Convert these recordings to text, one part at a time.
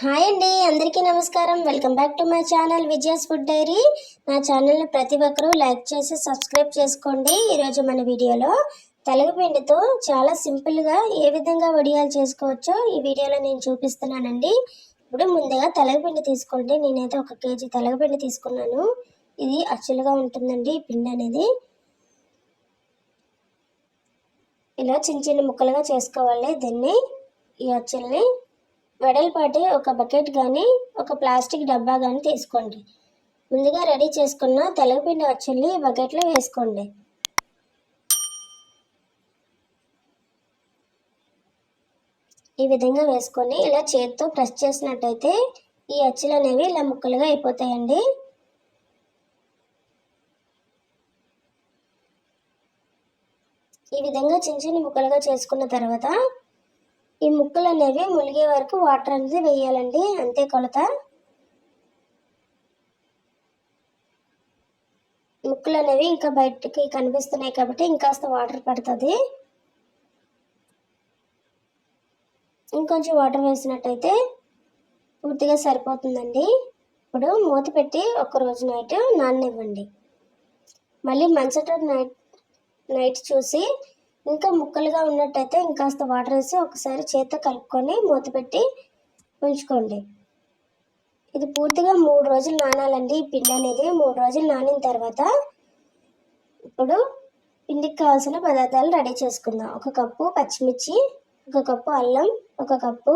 Hi అండి, అందరికీ నమస్కారం. Welcome back to my channel Vijaya's food diary. నా ఛానల్ని ప్రతి ఒక్కరూ లైక్ చేసి సబ్స్క్రైబ్ చేసుకోండి. ఈరోజు మన వీడియోలో తెలగపిండితో చాలా సింపుల్గా ఏ విధంగా వడియాలు చేసుకోవచ్చో ఈ వీడియోలో నేను చూపిస్తున్నానండి. ఇప్పుడు ముందుగా తెలగపిండి తీసుకోండి. నేనైతే 1 కేజీ తెలగపిండి తీసుకున్నాను. ఇది అచ్చులుగా ఉంటుందండి ఈ పిండి అనేది. ఇలా చిన్న చిన్న ముక్కలుగా చేసుకోవాలి. దీన్ని ఈ అచ్చుల్ని వెడల్పాటి ఒక బకెట్ కానీ ఒక ప్లాస్టిక్ డబ్బా కానీ తీసుకోండి. ముందుగా రెడీ చేసుకున్న తెలగపిండి అచ్చుల్ని బకెట్లో వేసుకోండి. ఈ విధంగా వేసుకొని ఇలా చేతితో ప్రెస్ చేసినట్టయితే ఈ అచ్చులు అనేవి ఇలా ముక్కలుగా అయిపోతాయండి. ఈ విధంగా చిన్న చిన్న ముక్కలుగా చేసుకున్న తర్వాత ఈ ముక్కలు అనేవి ములిగే వరకు వాటర్ అనేది వేయాలండి, అంతే కొలత. ముక్కలు అనేవి ఇంకా బయటకి కనిపిస్తున్నాయి కాబట్టి ఇంకాస్త వాటర్ పడుతుంది. ఇంకొంచెం వాటర్ వేసినట్టయితే పూర్తిగా సరిపోతుందండి. ఇప్పుడు మూత పెట్టి 1 రోజు నైట్ నాననివ్వండి. మళ్ళీ మరుసటి నైట్ చూసి ఇంకా ముక్కలుగా ఉన్నట్టయితే ఇంకాస్త వాటర్ వేసి ఒకసారి చేత్తో కలుపుకొని మూత పెట్టి ఉంచుకోండి. ఇది పూర్తిగా 3 రోజులు నానాలండి. ఈ పిండి అనేది 3 రోజులు నానిన తర్వాత ఇప్పుడు పిండికి కావాల్సిన పదార్థాలు రెడీ చేసుకుందాం. 1 కప్పు పచ్చిమిర్చి, 1 కప్పు అల్లం, 1 కప్పు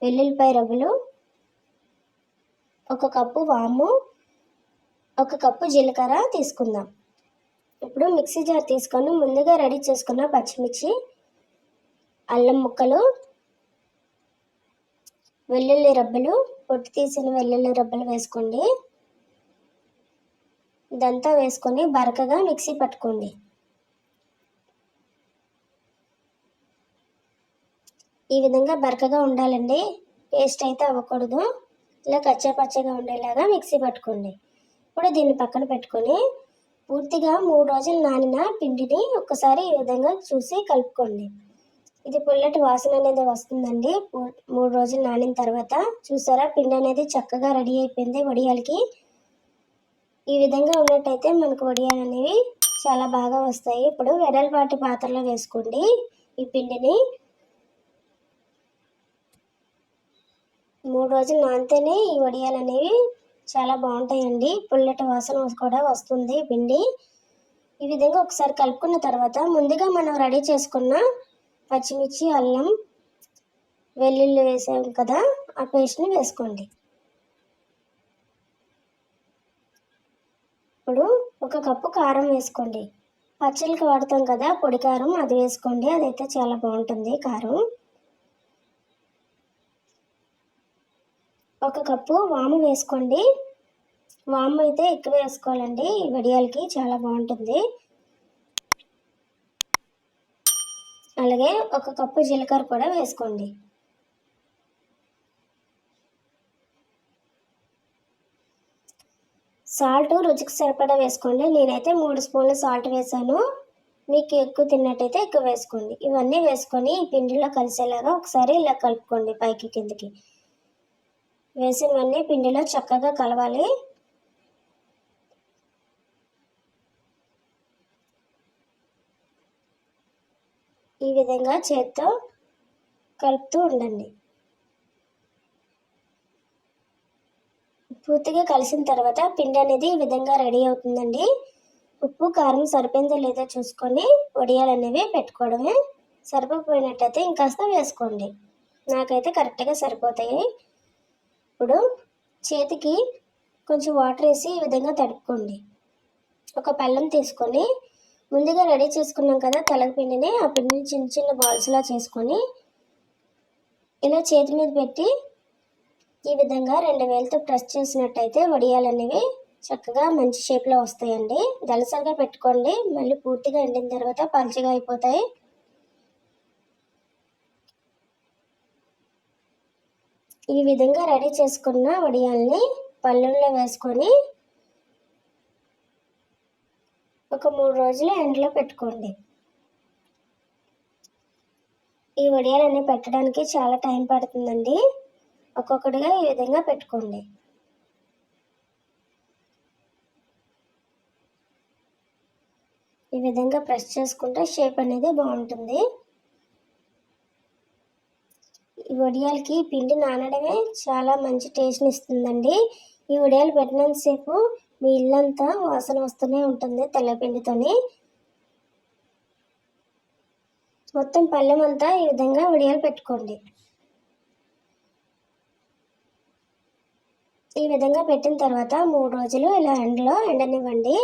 వెల్లుల్లిపాయ రవ్వలు, 1 కప్పు వాము, 1 కప్పు జీలకర్ర తీసుకుందాం. ఇప్పుడు మిక్సీ జార్ తీసుకొని ముందుగా రెడీ చేసుకున్న పచ్చిమిర్చి, అల్లం ముక్కలు, వెల్లుల్లి రబ్బలు, పొట్టు తీసిన వెల్లుల్లి రబ్బలు వేసుకోండి. ఇదంతా వేసుకొని బరకగా మిక్సీ పట్టుకోండి. ఈ విధంగా బరకగా ఉండాలండి, పేస్ట్ అయితే అవ్వకూడదు. ఇలా కచ్చా పచ్చగా ఉండేలాగా మిక్సీ పట్టుకోండి. ఇప్పుడు దీన్ని పక్కన పెట్టుకొని పూర్తిగా 3 రోజులు నానిన పిండిని ఒక్కసారి ఈ విధంగా చూసి కలుపుకోండి. ఇది పుల్లటి వాసన అనేది వస్తుందండి 3 రోజులు నానిన తర్వాత. చూసారా, పిండి అనేది చక్కగా రెడీ అయిపోయింది వడియాలకి. ఈ విధంగా ఉన్నట్టయితే మనకు వడియాలు అనేవి చాలా బాగా వస్తాయి. ఇప్పుడు వెడల్పాటి పాత్రలో వేసుకోండి ఈ పిండిని. 3 రోజులు నానితేనే ఈ వడియాలు అనేవి చాలా బాగుంటాయండి. పుల్లటి వాసన కూడా వస్తుంది పిండి. ఈ విధంగా ఒకసారి కలుపుకున్న తర్వాత ముందుగా మనం రెడీ చేసుకున్న పచ్చిమిర్చి, అల్లం, వెల్లుల్లి వేసాం కదా, ఆ పేస్ట్ని వేసుకోండి. ఇప్పుడు 1 కప్పు కారం వేసుకోండి. పచ్చళ్ళకి వాడతాం కదా పొడి కారం, అది వేసుకోండి. అదైతే చాలా బాగుంటుంది కారం. 1 కప్పు వాము వేసుకోండి. వాము అయితే ఎక్కువ వేసుకోవాలండి, ఈ వడియాలకి చాలా బాగుంటుంది. అలాగే 1 కప్పు జీలకర్ర కూడా వేసుకోండి. సాల్ట్ రుచికి సరిపడా వేసుకోండి. నేనైతే 3 స్పూన్ల సాల్ట్ వేసాను. మీకు ఎక్కువ తిన్నట్టయితే ఎక్కువ వేసుకోండి. ఇవన్నీ వేసుకొని ఈ పిండిలో కలిసేలాగా ఒకసారి ఇలా కలుపుకోండి. పైకి కిందకి వేసినవన్నీ పిండిలో చక్కగా కలవాలి. ఈ విధంగా చేత్తో కలుపుతూ ఉండండి. పూర్తిగా కలిసిన తర్వాత పిండి అనేది ఈ విధంగా రెడీ అవుతుందండి. ఉప్పు కారం సరిపోయిందో లేదో చూసుకొని వడియాలు అనేవి పెట్టుకోవడమే. సరిపోయినట్టయితే ఇంకాస్త వేసుకోండి. నాకైతే కరెక్ట్గా సరిపోతాయి. ఇప్పుడు చేతికి కొంచెం వాటర్ వేసి ఈ విధంగా తడుపుకోండి. 1 పళ్ళెం తీసుకొని ముందుగా రెడీ చేసుకున్నాం కదా తెలగపిండిని, ఆ పిండిని చిన్న చిన్న బాల్స్లా చేసుకొని ఇలా చేతి మీద పెట్టి ఈ విధంగా 2 వేలతో ప్రెస్ చేసినట్టయితే వడియాలు అనేవి చక్కగా మంచి షేప్లో వస్తాయండి. దళసరిగా పెట్టుకోండి, మళ్ళీ పూర్తిగా ఎండిన తర్వాత పలుచగా అయిపోతాయి. ఈ విధంగా రెడీ చేసుకున్న వడియాల్ని పళ్ళెంలో వేసుకొని ఒక 3 రోజులు ఎండలో పెట్టుకోండి. ఈ వడియాలన్నీ పెట్టడానికి చాలా టైం పడుతుందండి. ఒక్కొక్కటిగా ఈ విధంగా పెట్టుకోండి. ఈ విధంగా ప్రెస్ చేసుకుంటే షేప్ అనేది బాగుంటుంది. ఈ వడియాలకి పిండి నానడమే చాలా మంచి టేస్ట్ని ఇస్తుందండి. ఈ వడియాలు పెట్టినంతసేపు మీ ఇల్లంతా వాసన వస్తూనే ఉంటుంది తెల్లపిండితోని. మొత్తం పళ్ళెం అంతా ఈ విధంగా వడియాలు పెట్టుకోండి. ఈ విధంగా పెట్టిన తర్వాత 3 రోజులు ఇలా ఎండలో ఎండనివ్వండి.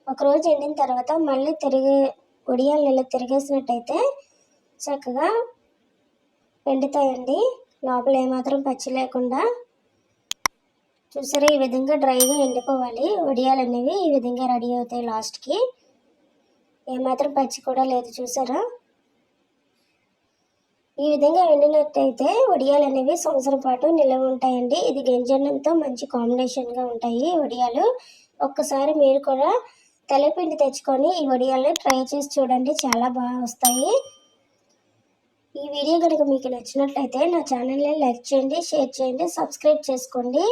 ఒకరోజు ఎండిన తర్వాత మళ్ళీ వడియాలను ఇలా తిరిగేసినట్టయితే చక్కగా ఎండుతాయండి. లోపల ఏమాత్రం పచ్చి లేకుండా. చూసారా, ఈ విధంగా డ్రైగా ఎండిపోవాలి. వడియాలు అనేవి ఈ విధంగా రెడీ అవుతాయి లాస్ట్కి. ఏమాత్రం పచ్చి కూడా లేదు. చూసారా, ఈ విధంగా ఎండినట్టయితే వడియాలు అనేవి సంవత్సరం పాటు నిల్వ ఉంటాయండి. ఇది గంజన్నంతో మంచి కాంబినేషన్గా ఉంటాయి వడియాలు. ఒక్కసారి మీరు కూడా తెల్లపిండి తెచ్చుకొని ఈ వడియాలను ట్రై చేసి చూడండి, చాలా బాగా వస్తాయి. ఈ వీడియో కనుక మీకు నచ్చినట్లయితే నా ఛానల్ని లైక్ చేయండి, షేర్ చేయండి, సబ్స్క్రైబ్ చేసుకోండి.